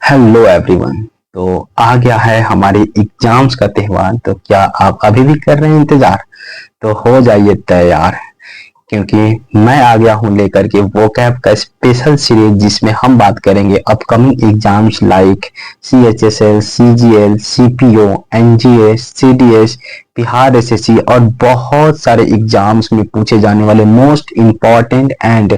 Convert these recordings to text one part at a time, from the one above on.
Hello everyone. तो आ गया है हमारे एग्जाम्स का त्यौहार। तो क्या आप अभी भी कर रहे हैं इंतजार? तो हो जाइए तैयार, क्योंकि मैं आ गया हूं लेकर के वोकैब का स्पेशल सीरीज, जिसमें हम बात करेंगे upcoming exams like CHSL, CGL, CPO, NGS, CDS, Bihar SSC और बहुत सारे एग्जाम्स में पूछे जाने वाले most important and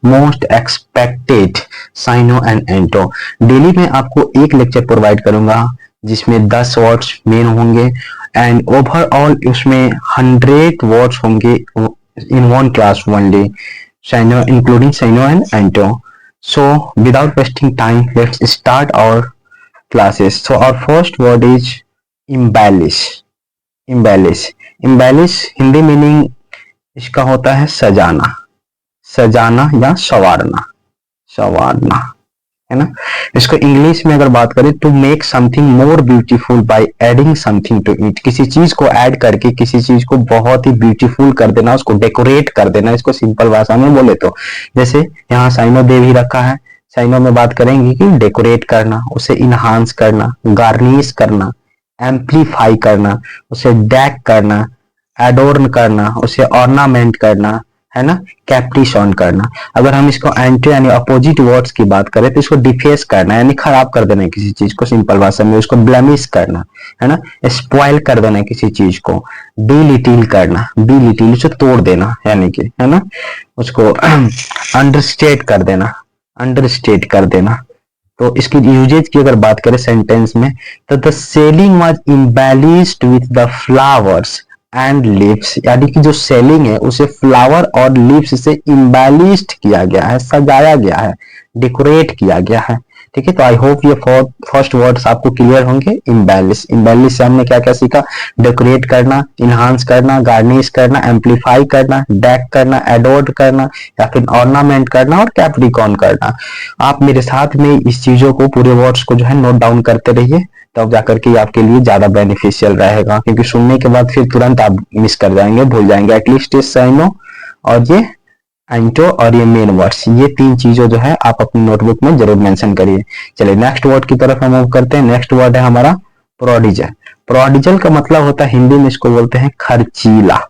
most expected syno and anto. Daily मैं आपको एक लेक्चर प्रोवाइड करूंगा, जिसमें 10 वर्ड्स मेन होंगे एंड ओवरऑल उसमें 100 वर्ड्स होंगे in one class only, Sino, including Sino and Anto. So without wasting time, let's start our classes. So our first word is embellish. embellish embellish Hindi meaning इसका होता है सजाना, सजाना या संवारना, संवारना, है ना। इसको इंग्लिश में अगर बात करें तो make something more beautiful by adding something to it. किसी चीज को ऐड करके किसी चीज को बहुत ही ब्यूटीफुल कर देना, उसको डेकोरेट कर देना। इसको सिंपल भाषा में बोले तो जैसे यहाँ साइनो देव ही रखा है, साइनो में बात करेंगे कि डेकोरेट करना, उसे इनहांस करना, गार्निश करना, एम्पलीफाई करना, उसे डेक करना, एडोर्न करना, उसे ऑर्नामेंट करना, है ना, कैप्रिशॉन करना। अगर हम इसको एंटी यानी अपोजिट वर्ड्स की बात करें तो इसको डिफेस करना यानी खराब कर देना है किसी चीज को, सिंपल भाषा में उसको ब्लेमिश करना, है ना, स्पॉइल कर देना है किसी चीज को, डिलिटिल करना, डिलिटिल उसे तोड़ देना यानी कि, है ना, उसको अंडरस्टेट कर देना, अंडरस्टेट कर देना। तो इसकी यूजेज की अगर बात करें सेंटेंस में तो the ceiling was embellished with the flowers and lips, यानी कि जो सेलिंग है उसे फ्लावर और लिप्स से इम्बेलिश्ड किया गया है, सजाया गया है, डेकोरेट किया गया है। ठीक है, तो आई होप ये फर्स्ट वर्ड्स आपको क्लियर होंगे। इम्बेलिश, इम्बेलिश से हमने क्या क्या सीखा? डेकोरेट करना, इनहांस करना, गार्निश करना, एम्पलीफाई करना, डेक करना, एडोर्न करना या फिर ऑर्नामेंट करना और कैप्रिकॉन करना। आप मेरे साथ में इस चीजों को, पूरे वर्ड्स को जो है नोट डाउन करते रहिए, तब जाकर के आपके लिए ज्यादा बेनिफिशियल रहेगा, क्योंकि सुनने के बाद फिर तुरंत आप मिस कर जाएंगे, भूल जाएंगे। एटलीस्ट ये साइनो और ये एंटो और ये मेन वर्ड्स, ये तीन चीजों जो है आप अपनी नोटबुक में जरूर मेंशन करिए। चलिए नेक्स्ट वर्ड की तरफ हम मूव करते हैं। नेक्स्ट वर्ड है हमारा प्रोडिजल। प्रोडिजल का मतलब होता है हिंदी में इसको बोलते हैं खर्चीला,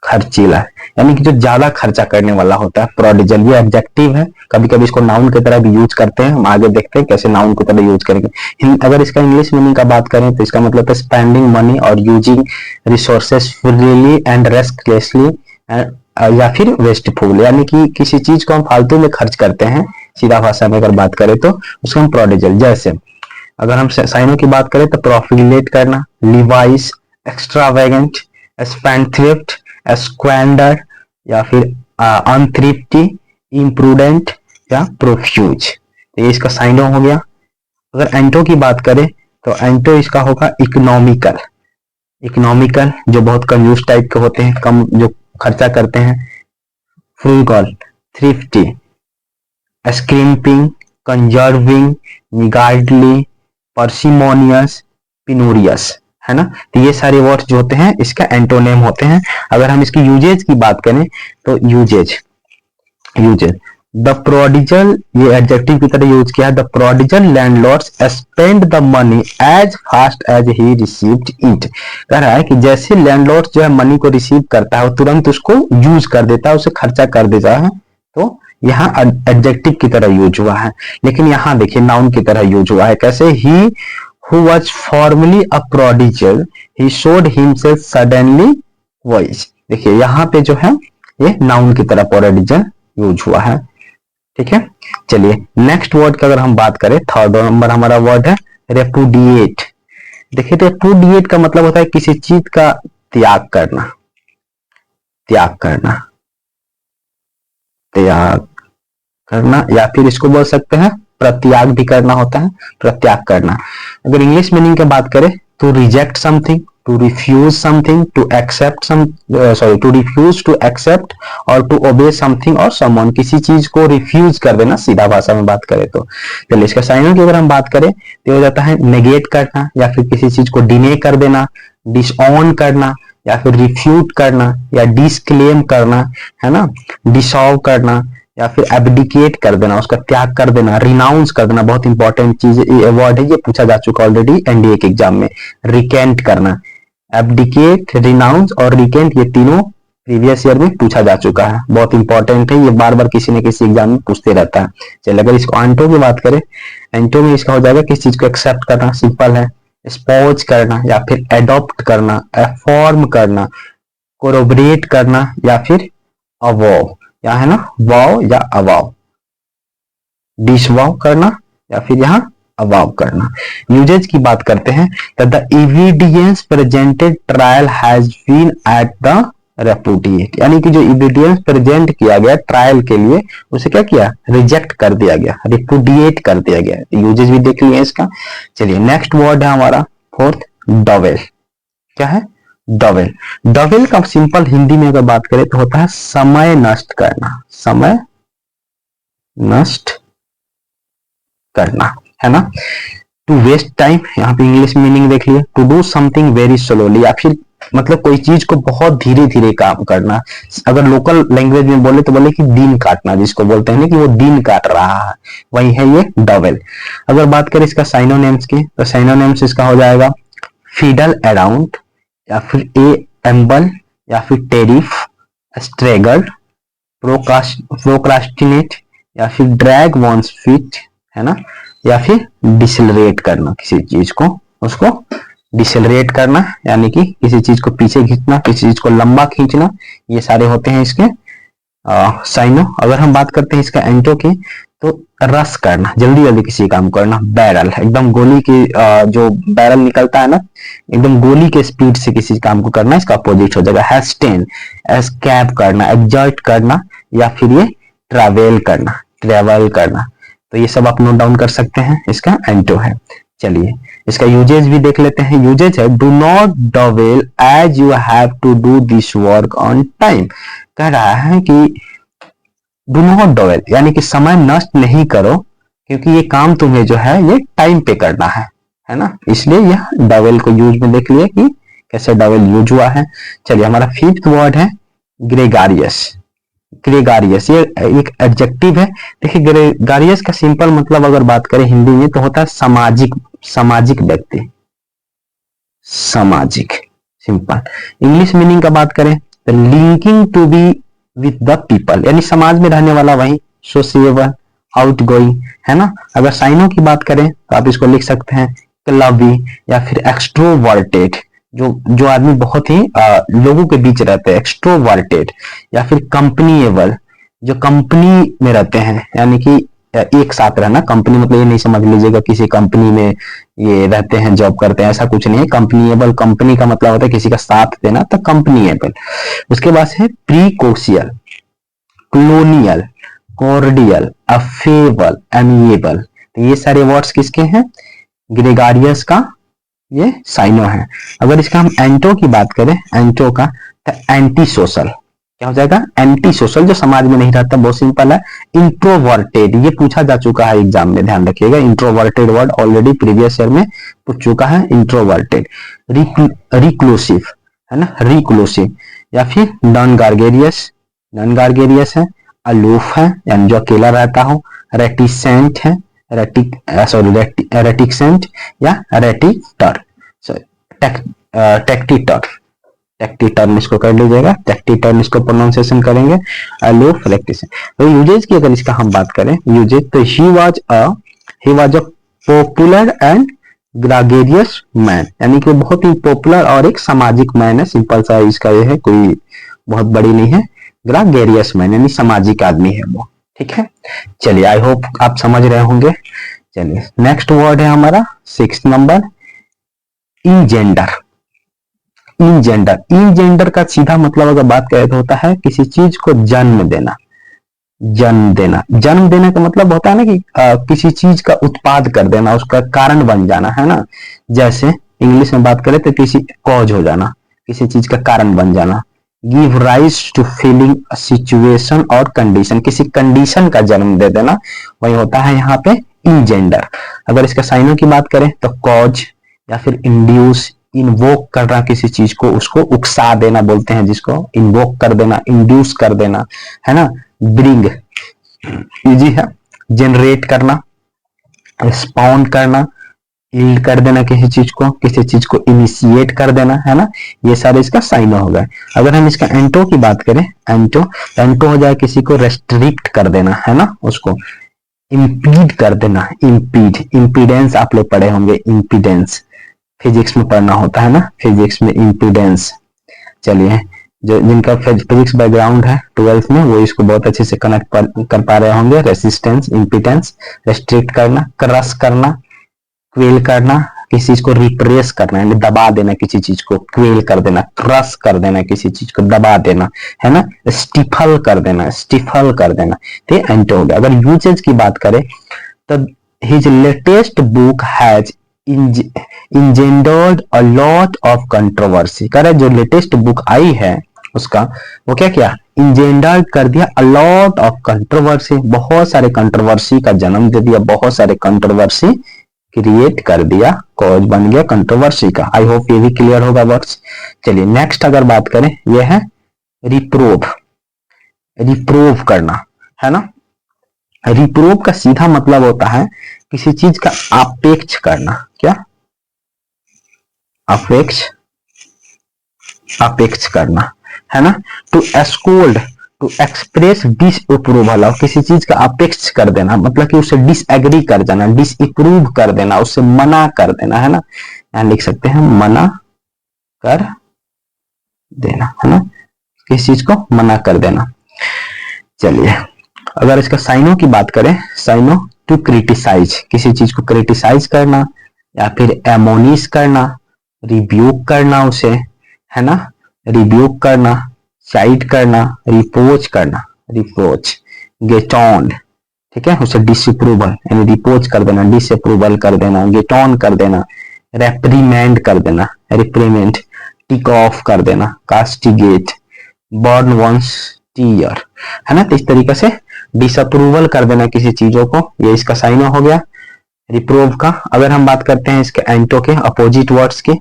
खर्चीला यानी कि जो ज्यादा खर्चा करने वाला होता है, प्रोडिजल। ये एडजेक्टिव है, कभी कभी इसको नाउन की तरह भी यूज करते हैं, हम आगे देखते हैं कैसे नाउन की तरह यूज करेंगे। अगर इसका इंग्लिश मीनिंग का बात करें तो इसका मतलब है स्पेंडिंग मनी और using resources freely and restlessly, या फिर वेस्टफुल, यानी कि किसी चीज को हम फालतू में खर्च करते हैं, सीधा भाषा में अगर बात करें तो उसको हम प्रोडिजल। जैसे अगर हम साइनों की बात करें तो प्रोफिलेट करना, लिवाइस, एक्स्ट्रावेगेंट, स्पेंडथ्रिफ्ट, स्क्वैंडर या फिर अनथ्रिफ्टी, इम्प्रूडेंट या प्रोफ्यूज। तो ये इसका साइनो हो गया। अगर एंटो की बात करें तो एंटो इसका होगा इकोनॉमिकल, इकोनॉमिकल जो बहुत कंजूस टाइप के होते हैं, कम जो खर्चा करते हैं। Frugal, thrifty, scrimping, conserving, niggardly, parsimonious, penurious, है ना। तो ये सारे वर्ड्स जो होते हैं इसका एंटोनेम होते हैं। अगर हम इसकी यूजेज की बात करें तो यूजेज, यूजेज द प्रोडिजल, ये एडजेक्टिव की तरह यूज किया है। The prodigal landlords spend the money as fast as he received it. कह रहा है कि जैसे लैंडलॉर्ड जो है मनी को रिसीव करता है वो तुरंत उसको यूज कर देता है, उसे खर्चा कर देता है। तो यहाँ एडजेक्टिव की तरह यूज हुआ है, लेकिन यहाँ देखिए नाउन की तरह यूज हुआ है। कैसे? ही who was formerly a prodigal, he showed himself suddenly wise। देखिए यहाँ पे जो है ये नाउन की तरह प्रोडिजल यूज हुआ है। ठीक है, चलिए नेक्स्ट वर्ड की अगर हम बात करें, थर्ड नंबर हमारा वर्ड है रेपुडिएट। देखिए रेपुडिएट का मतलब होता है किसी चीज का त्याग करना, त्याग करना, त्याग करना, या फिर इसको बोल सकते हैं प्रत्याग भी करना होता है, प्रत्याग करना। अगर इंग्लिश मीनिंग की बात करें तो reject something, to refuse something, to accept to refuse to accept और टू ओबे समथिंग और समवन, किसी चीज को रिफ्यूज कर देना, सीधा भाषा में बात करें तो। चलिए इसका साइनों की अगर हम बात करें तो हो जाता है नेगेट करना या फिर किसी चीज को डिने कर देना, डिसऑन करना या फिर रिफ्यूट करना या डिस्क्लेम करना, है ना, डिसॉल्व करना या फिर एब्डिकेट कर देना, उसका त्याग कर देना, रिनाउंस कर देना, बहुत इंपॉर्टेंट चीज वर्ड है, ये पूछा जा चुका ऑलरेडी एनडीए के एग्जाम में। रिकेंट करना, एब्डिकेट, रिनाउंस और रिकेंट, ये तीनों प्रीवियस ईयर में पूछा जा चुका है, बहुत इंपॉर्टेंट है, ये बार बार किसी न किसी एग्जाम में पूछते रहता है। चलिए अगर इसको एंटो की बात करें, एंटो में इसका हो जाएगा किस चीज को एक्सेप्ट करना, सिंपल है, स्पॉज करना या फिर एडॉप्ट करना, अफॉर्म करना, कोरोबरेट करना या फिर अवॉव, या है ना वाव या अवाव, डिसवाव करना या फिर यहाँ अवाव करना। यूजेज की बात करते हैं तो the evidence presented trial has been at the repudiate, यानी कि जो एविडेंस प्रेजेंट किया गया ट्रायल के लिए उसे क्या किया, रिजेक्ट कर दिया गया, रिपुडिएट कर दिया गया। यूजेज भी देख लिए इसका। चलिए नेक्स्ट वर्ड है हमारा फोर्थ, डवेल। क्या है, डवेल। डवेल का सिंपल हिंदी में अगर बात करें तो होता है समय नष्ट करना, समय नष्ट करना, है ना। टू वेस्ट टाइम, यहाँ पे इंग्लिश मीनिंग देख लिए, to do something very slowly, या फिर मतलब कोई चीज को बहुत धीरे धीरे काम करना। अगर लोकल लैंग्वेज में बोले तो बोले कि दिन काटना, जिसको बोलते हैं ना कि वो दिन काट रहा है, वही है ये डवेल। अगर बात करें इसका साइनोनेम्स की तो साइनोनेम्स इसका हो जाएगा फिडल अराउंड, या फिर ए एम्बल, या फिर टेरिफ, स्ट्रेगल, प्रोक्रास्टिनेट, या फिर ड्रैग वॉन्स फीट, है ना, या फिर डिसलरेट करना किसी चीज को, उसको डिसलरेट करना यानी कि किसी चीज को पीछे खींचना, किसी चीज को लंबा खींचना, ये सारे होते हैं इसके साइनो। अगर हम बात करते हैं इसका एंटो की तो रस करना, जल्दी जल्दी किसी काम करना, बैरल, एकदम गोली की जो बैरल निकलता है ना, एकदम गोली के स्पीड से किसी काम को करना, इसका अपोजिट हो जाएगा हेस्टेन, एस्केप करना, एग्जॉर्ट करना, या फिर ये ट्रैवल करना, ट्रैवल करना। तो ये सब आप नोट डाउन कर सकते हैं, इसका एंटो है। चलिए इसका यूजेज भी देख लेते हैं। यूजेज है do not dwell as you have to do this work on time. कह रहा है कि डू नॉट डवेल यानी कि समय नष्ट नहीं करो, क्योंकि ये काम तुम्हें जो है ये टाइम पे करना है ना, इसलिए यह डवेल को यूज में देख लिए कि कैसे डवेल यूज हुआ है। चलिए हमारा फिफ्थ वर्ड है ग्रेगारियस। ग्रेगारियस ये एक एडजेक्टिव है। देखिए ग्रेगारियस का सिंपल मतलब अगर बात करें हिंदी में तो होता है सामाजिक, सामाजिक व्यक्ति, सामाजिक, सिंपल। इंग्लिश मीनिंग का बात करें तो linking to be with the people, यानी समाज में रहने वाला, वही सोशिएबल, आउट गोइंग, है ना। अगर साइनों की बात करें तो आप इसको लिख सकते हैं क्लबी, या फिर एक्सट्रोवर्टेड, जो आदमी बहुत ही लोगों के बीच रहते हैं, एक्सट्रोवर्टेड, या फिर कंपनीएबल, जो कंपनी में रहते हैं, यानी कि एक साथ रहना। कंपनी मतलब ये नहीं समझ लीजिएगा किसी कंपनी में ये रहते हैं, जॉब करते हैं, ऐसा कुछ नहीं है। कंपनीएबल, कंपनी का मतलब होता है किसी का साथ देना, तो कंपनीएबल। उसके बाद है प्रीकोशियल, क्लोनियल, कॉर्डियल, अफेबल, एमिएबल। तो ये सारे वर्ड्स किसके हैं, ग्रेगारियस का ये साइनो है। अगर इसका हम एंटो की बात करें, एंटो का तो एंटी सोशल, क्या हो जाएगा, एंटी सोशल, जो समाज में नहीं रहता, बहुत सिंपल है। इंट्रोवर्टेड, ये पूछा जा चुका है एग्जाम में, ध्यान रखिएगा, introverted word already previous year में पूछ चुका है, इंट्रोवर्टेड। रिक्लूसिव, है ना, रिक्लूसिव, या फिर नॉन गार्गेरियस, नॉन गार्गेरियस है, अलूफ है यानी जो अकेला रहता हो, रेटिसेंट है, रेटिसेंट या रेटिटर, टेक्टिटर, टेक्टिटर्न इसको कर लीजिएगा, टेक्टिटर्न इसको प्रोनाउंसिएशन करेंगे, अलूफ, रेटिसेंट। तो यूजेज की अगर इसका हम बात करें, यूजेज तो he was a popular and gregarious man, यानी कि बहुत ही पॉपुलर और एक सामाजिक मैन है, सिंपल सा इसका ये है, कोई बहुत बड़ी नहीं है। ग्रागेरियस मैन यानी सामाजिक आदमी है वो, ठीक है। चलिए आई होप आप समझ रहे होंगे। चलिए नेक्स्ट वर्ड है हमारा 6 नंबर, इंजेंडर। इंजेंडर, इंजेंडर का सीधा मतलब अगर बात करें तो होता है किसी चीज को जन्म देना, जन्म देना। जन्म देने का मतलब होता है ना कि किसी चीज का उत्पाद कर देना, उसका कारण बन जाना, है ना। जैसे इंग्लिश में बात करें तो किसी कॉज हो जाना, किसी चीज का कारण बन जाना। Give rise to feeling, situation और कंडीशन, किसी कंडीशन का जन्म दे देना, वही होता है यहाँ पे इंजेंडर। अगर इसका साइनों की बात करें तो कॉज, या फिर इंड्यूस, इन्वोक करना किसी चीज को, उसको उकसा देना बोलते हैं जिसको, इन्वोक कर देना, इंड्यूस कर देना, है ना। ब्रिंग, इजी है, जनरेट करना, स्पाउंड करना, यील्ड कर देना किसी चीज को इनिशिएट कर देना, है ना, ये सारे इसका साइन हो गए। अगर हम इसका एंटो की बात करें, एंटो, एंटो हो जाए किसी को रेस्ट्रिक्ट कर देना, है ना, उसको इम्पीड कर देना, इम्पीड, इम्पीडेंस आप लोग पढ़े होंगे, इम्पीडेंस फिजिक्स में पढ़ना होता है ना, फिजिक्स में इम्पीडेंस। चलिए, जो जिनका फिजिक्स बैकग्राउंड है 12th में, वो इसको बहुत अच्छे से कनेक्ट कर पा रहे होंगे। रेसिस्टेंस, इम्पीडेंस, रेस्ट्रिक्ट करना, क्रश करना, क्वेल करना, किसी चीज को रिप्रेस करना, यानी दबा देना, किसी चीज को क्वेल कर देना, क्रश कर देना, किसी चीज को दबा देना, है ना, स्टिफल कर देना, स्टिफल कर देना, तो एंटो हो गया। अगर यूजेज की बात करें तो his latest book has engendered a lot of controversy। कह रहे जो लेटेस्ट बुक आई है उसका वो क्या किया, इंजेंडर कर दिया a lot of controversy, बहुत सारे कंट्रोवर्सी का जन्म दे दिया, बहुत सारे कंट्रोवर्सी क्रिएट कर दिया, कॉज बन गया कंट्रोवर्सी का। आई होप ये भी क्लियर होगा वर्ड्स। चलिए नेक्स्ट अगर बात करें, ये है रिप्रूव, रिप्रूव करना, है ना। रिप्रूव का सीधा मतलब होता है किसी चीज का आपेक्ष करना, क्या, अपेक्ष, अपेक्ष करना, है ना। टू एस्कोल्ड, टू एक्सप्रेस डिसअप्रूवल, और किसी चीज का अपेक्ष कर देना मतलब कि उसे डिसएग्री कर देना, डिसअप्रूव कर देना, उससे मना कर देना, है ना। यहां लिख सकते हैं मना कर देना, है ना, किसी चीज को मना कर देना। चलिए अगर इसका साइनो की बात करें, साइनो टू क्रिटिसाइज, किसी चीज को क्रिटिसाइज करना या फिर एमोनिस करना, रिब्यूक करना उसे, है ना, रिब्यूक करना, साइड करना, रिपोच करना, रिपोच, गेट ऑन, ठीक है, उसे डिसअप्रूवल यानी रिपोच कर देना, डिसअप्रूवल कर देना, गेट ऑन कर देना, रेप्रीमेंड कर देना, रिप्रीमेंड, टिक ऑफ कर देना, कास्टिगेट, बर्न वंस टीयर, है ना। तो इस तरीके से डिसअप्रूवल कर देना किसी चीजों को, ये इसका साइन हो गया रिप्रूव का। अगर हम बात करते हैं इसके एंटो के अपोजिट वर्ड्स के,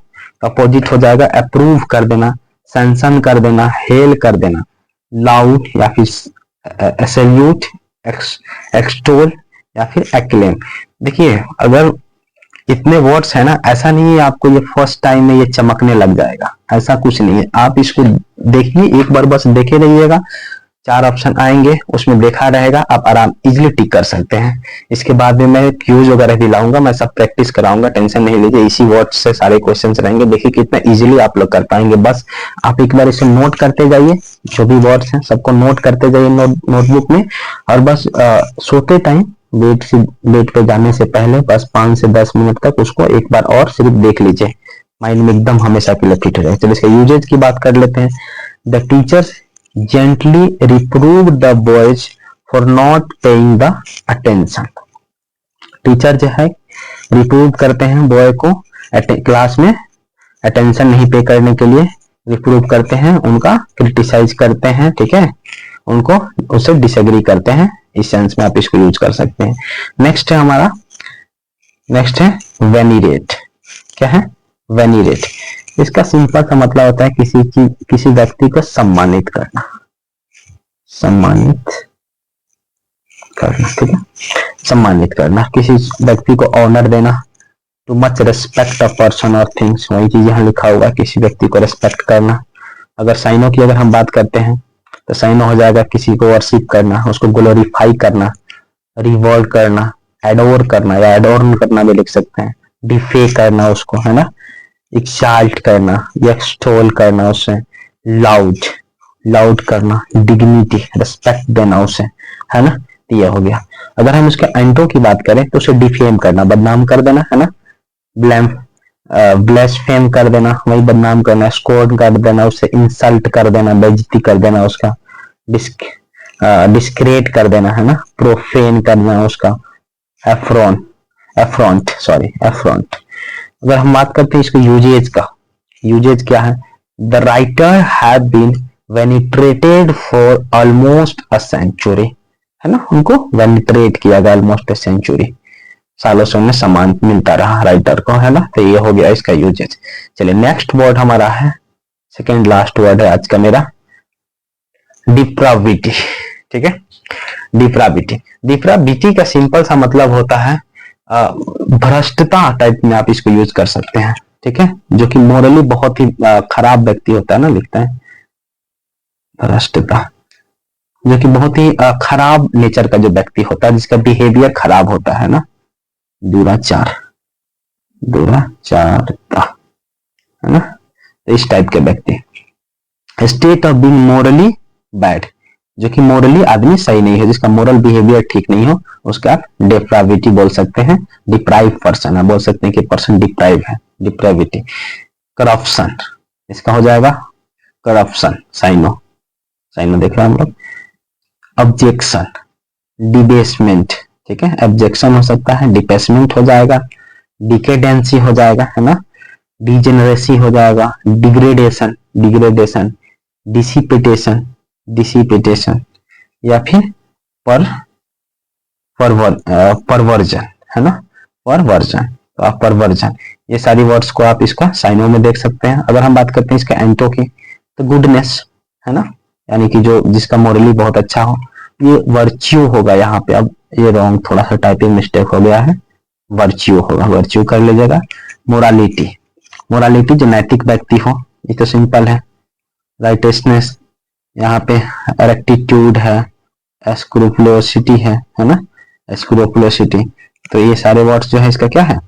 अपोजिट हो जाएगा अप्रूव कर देना, सैंक्शन कर देना, हेल कर देना, लाउड या फिर सैल्यूट, एक्सटोल या फिर एक्लेम। देखिए अगर इतने वर्ड्स है ना, ऐसा नहीं है आपको ये फर्स्ट टाइम में ये चमकने लग जाएगा, ऐसा कुछ नहीं है। आप इसको देखिए एक बार, बस देखे रहिएगा, 4 ऑप्शन आएंगे उसमें देखा रहेगा, आप आराम इजीली टिक कर सकते हैं। इसके बाद में मैं क्यूज वगैरह भी लाऊंगा, मैं सब प्रैक्टिस कराऊंगा, टेंशन नहीं लीजिए, इसी वर्ड से सारे क्वेश्चंस रहेंगे। देखिए कितना इजीली आप लोग कर पाएंगे, बस आप एक बार इसे नोट करते जाइए, जो भी वर्ड्स हैं सबको नोट करते जाइए नोटबुक में, और बस सोते टाइम बेड पे जाने से पहले बस 5 से 10 मिनट तक उसको एक बार और सिर्फ देख लीजिए, माइंड में एकदम हमेशा के लिए फिट रहे। चलिए इसके यूजेज की बात कर लेते हैं। The teachers gently reproved the boys for not paying the attention। Teacher जो है रिप्रूव करते हैं बॉय को क्लास में अटेंशन नहीं पे करने के लिए, रिप्रूव करते हैं, उनका क्रिटिसाइज करते हैं, ठीक है, उनको उससे डिसएग्री करते हैं, इस सेंस में आप इसको यूज कर सकते हैं। नेक्स्ट है हमारा, नेक्स्ट है वेनिरेट। क्या है वेनिरेट? इसका सिंपल सा मतलब होता है किसी व्यक्ति को सम्मानित करना, सम्मानित करना, ठीक है, सम्मानित करना, किसी व्यक्ति को ऑनर देना, too much respect of person और थिंग्स, वही चीज यहाँ लिखा हुआ, किसी व्यक्ति को रेस्पेक्ट करना। अगर साइनों की अगर हम बात करते हैं तो साइनो हो जाएगा किसी को वर्शिप करना, उसको ग्लोरीफाई करना, रिवॉल्व करना, एडोर करना या एडोर्न करना भी लिख सकते हैं, डिफे करना उसको, है ना, एक्साल्ट करना या एक्सटोल करना उसे, लाउड, लाउड करना, डिग्निटी, रिस्पेक्ट देना उसे, है ना, ये हो गया। अगर हम उसके एंटो की बात करें तो उसे डिफेम करना, बदनाम कर देना, है ना, ब्लैम, ब्लेसफेम कर देना, वही बदनाम करना, स्कोर्न कर देना, उसे इंसल्ट कर देना, बेइज्जती कर देना उसका, डिस्क्रेट कर देना, है ना, प्रोफेन करना उसका, एफ्रॉन, एफ्रॉन्ट, सॉरी एफ्रॉन्ट। अगर हम बात करते हैं इसको यूजेज का, यूजेज क्या है? The writer have been venerated for almost a century, है ना, उनको वेनिट्रेट किया गया ऑलमोस्ट अ सेंचुरी, सालों से उन्हें सम्मान मिलता रहा राइटर को, है ना, तो ये हो गया इसका यूजेज। चलिए नेक्स्ट वर्ड हमारा है, सेकेंड लास्ट वर्ड है आज का मेरा, डिप्राविटी, ठीक है। डिप्राविटी। डिप्राविटी का सिंपल सा मतलब होता है भ्रष्टता टाइप में आप इसको यूज कर सकते हैं, ठीक है, जो कि मोरली बहुत ही खराब व्यक्ति होता है ना, लिखते हैं भ्रष्टता, जो कि बहुत ही खराब नेचर का जो व्यक्ति होता है, जिसका बिहेवियर खराब होता है ना, दुराचार, दुराचारता, है ना, इस टाइप के व्यक्ति। State of being morally bad, जो कि मोरली आदमी सही नहीं है, जिसका मोरल बिहेवियर ठीक नहीं हो, उसका आप डिप्राविटी बोल सकते हैं, डिप्राइव पर्सन, आप बोल सकते हैं कि पर्सन डिप्राइव है, डिप्राविटी। करप्शन, इसका हो जाएगा करप्शन, साइनो, साइनो देख रहे हैं हम लोग। ऑब्जेक्शन, डिबेसमेंट, ठीक है, ऑब्जेक्शन हो सकता है, डिपेसमेंट हो जाएगा, डिकेडेंसी हो जाएगा, है ना, डिजेनरेसी हो जाएगा, डिग्रेडेशन, डिग्रेडेशन, डिसिपिटेशन, डिसिपिटेशन, या फिर परवर्जन, है ना, परवर्जन, तो आप परवर्जन, ये सारी वर्ड्स को आप इसका साइनो में देख सकते हैं। अगर हम बात करते हैं इसका एंटो की, तो गुडनेस, है ना, यानी कि जो जिसका मोरली बहुत अच्छा हो, ये वर्च्यू होगा यहाँ पे। अब ये रॉन्ग, थोड़ा सा टाइपिंग मिस्टेक हो गया है, वर्च्यू होगा, वर्च्यू कर लीजिएगा। मोरालिटी, मोरालिटी जो नैतिक व्यक्ति हो, ये तो सिंपल है। राइटियसनेस, यहाँ पे रेक्टिट्यूड है, स्क्रूपुलोसिटी है ना, स्क्रूपुलोसिटी, तो ये सारे वर्ड्स जो है इसका क्या है,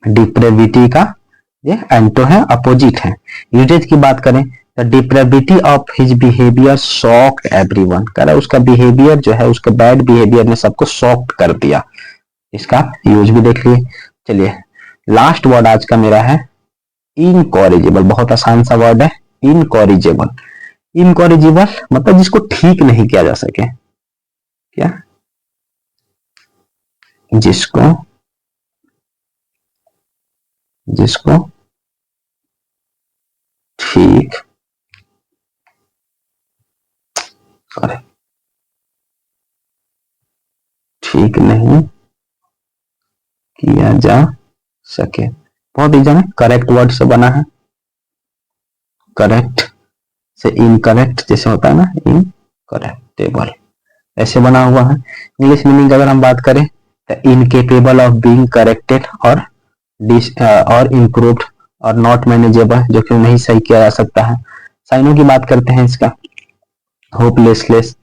डिप्रेविटी का ये एंटो है, अपोजिट है। यूजेज की बात करें, the depravity of his behaviour shocked everyone, कह रहा है उसका बिहेवियर जो है, उसके बैड बिहेवियर ने सबको शॉक्ड कर दिया। इसका यूज भी देख लिए। चलिए लास्ट वर्ड आज का मेरा है इनकॉरिजिबल, बहुत आसान सा वर्ड है, इनकॉरिजिबल। इनकॉरिजिबल मतलब जिसको ठीक नहीं किया जा सके, क्या, जिसको जिसको ठीक, सॉरी, ठीक नहीं किया जा सके, बहुत इजी है, करेक्ट वर्ड से बना है, करेक्ट से इनकरेक्ट जैसे होता है ना, इनकरेक्टेबल, ऐसे बना हुआ है। इंग्लिश मीनिंग अगर हम बात करें तो इनकेपेबल ऑफ बीइंग करेक्टेड और इम्प्रूव्ड और नॉट मैनेजेबल, जो कि नहीं सही किया जा सकता है। साइनों की बात करते हैं इसका, होपलेसलेस,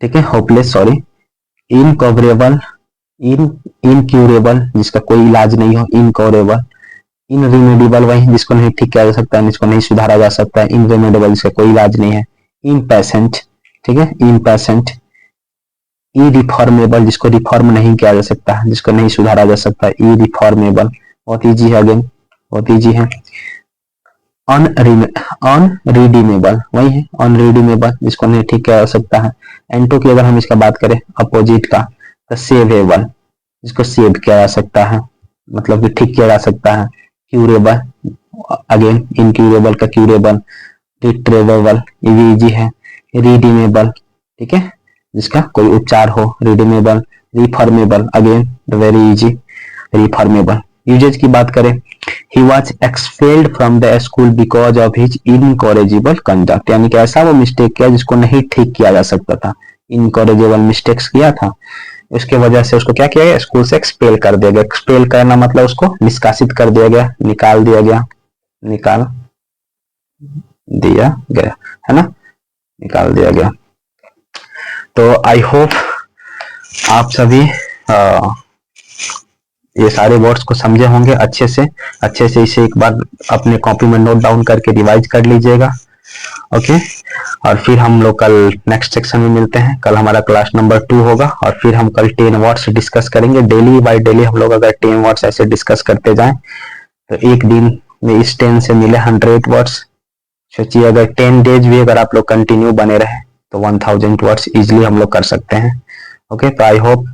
ठीक है, होपलेस, सॉरी, इनकवरेबल, इनक्यूरेबल, जिसका कोई इलाज नहीं हो, इनक्यूरेबल, इनरिमेडिबल, वही जिसको नहीं ठीक किया जा सकता है, जिसको नहीं सुधारा जा सकता है, इनरिमेडिबल, जिसका कोई इलाज नहीं है, इम्पेशेंट, ठीक है, इम्पेशेंट, इरिफॉर्मेबल, जिसको रिफॉर्म नहीं किया जा सकता है, जिसको नहीं सुधारा जा सकता है, इरिफॉर्मेबल, बहुत इजी है, अगेन बहुत इजी है। अनरीडीमेबल, वही है, अनरीडीमेबल, जिसको नहीं ठीक किया जा सकता है। एंटो की अगर हम इसका बात करें अपोजिट का, तो सेवेबल, जिसको सेव किया जा सकता है, मतलब कि ठीक किया जा सकता है। क्यूरेबल, अगेन इनक्यूरेबल का क्यूरेबल, रिट्रेवेबल, ये भी इजी है। रिडीमेबल, ठीक है, जिसका कोई उपचार हो, redeemable. Reformable, again very easy, reformable. Usages की बात करें, he was expelled from the school because of his incorrigible conduct, यानी कि ऐसा वो मिस्टेक किया जिसको नहीं ठीक किया जा सकता था, इनकॉरेजिबल मिस्टेक्स किया था, उसके वजह से उसको क्या किया गया, स्कूल से एक्सपेल कर दिया गया। एक्सपेल करना मतलब उसको निष्कासित कर दिया गया, निकाल दिया गया, निकाल दिया गया, है ना, निकाल दिया गया। तो आई होप आप सभी ये सारे वर्ड्स को समझे होंगे अच्छे से इसे एक बार अपने कॉपी में नोट डाउन करके रिवाइज कर लीजिएगा, ओके। और फिर हम लोग कल नेक्स्ट सेक्शन में मिलते हैं। कल हमारा क्लास नंबर 2 होगा और फिर हम कल 10 वर्ड्स डिस्कस करेंगे। डेली बाय डेली हम लोग अगर 10 वर्ड्स ऐसे डिस्कस करते जाएं तो एक दिन में इस 10 से मिले 100 वर्ड्स। सोचिए अगर 10 डेज भी अगर आप लोग कंटिन्यू बने रहे तो 1000 वर्ड्स इजिली हम लोग कर सकते हैं, ओके। तो आई होप